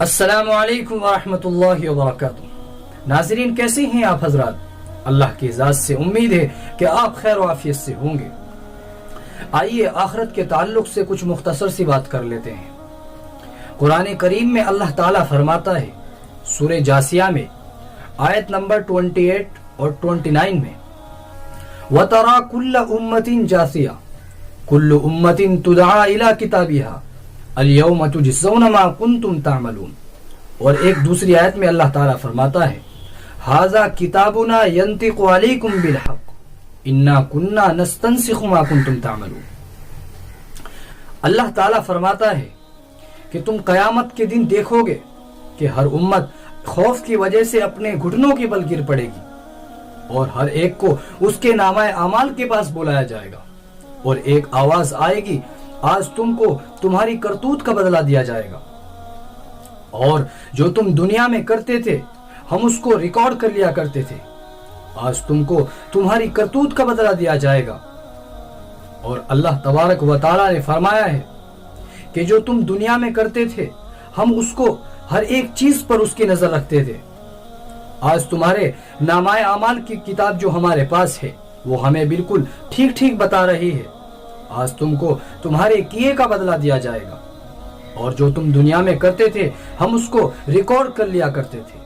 السلام علیکم ورحمۃ اللہ وبرکاتہ۔ ناظرین، کیسے ہیں آپ حضرات؟ اللہ کی ذات سے امید ہے کہ آپ خیر و عافیت سے ہوں گے۔ آئیے آخرت کے تعلق سے کچھ مختصر سی بات کر لیتے ہیں۔ قرآن کریم میں اللہ تعالیٰ فرماتا ہے سورہ جاسیہ میں آیت نمبر 28 اور 29 میں وَتَرَى كُلَّ أُمَّةٍ جَاثِيَةً كُلُّ أُمَّةٍ تُدْعَى إِلَى كِتَابِهَا الْيَوْمَ تُجْزَوْنَ مَا كُنْتُمْ تَعْمَلُونَ۔ اور ایک دوسری آیت میں اللہ تعالیٰ فرماتا ہے هَذَا كِتَابُنَا يَنْطِقُ عَلَيْكُمْ بِالْحَقِّ إِنَّا كُنَّا نَسْتَنسِخُ مَا كُنْتُمْ تَعْمَلُونَ۔ اللہ تعالیٰ فرماتا ہے کہ تم قیامت کے دن دیکھو گے کہ ہر امت خوف کی وجہ سے اپنے گھٹنوں کے بل گر پڑے گی، اور ہر ایک کو اس کے نامہ اعمال کے پاس بلایا جائے گا، اور ایک آواز آئے گی، آج تم کو تمہاری کرتوت کا بدلہ دیا جائے گا، اور جو تم دنیا میں کرتے تھے ہم اس کو ریکارڈ کر لیا کرتے تھے، آج تم کو تمہاری کرتوت کا بدلہ دیا جائے گا۔ اور اللہ تبارک و تعالیٰ نے فرمایا ہے کہ جو تم دنیا میں کرتے تھے ہم اس کو ہر ایک چیز پر اس کی نظر رکھتے تھے، آج تمہارے نامہ اعمال کی کتاب جو ہمارے پاس ہے وہ ہمیں بالکل ٹھیک ٹھیک بتا رہی ہے، آج تم کو تمہارے کیے کا بدلہ دیا جائے گا، اور جو تم دنیا میں کرتے تھے ہم اس کو ریکارڈ کر لیا کرتے تھے۔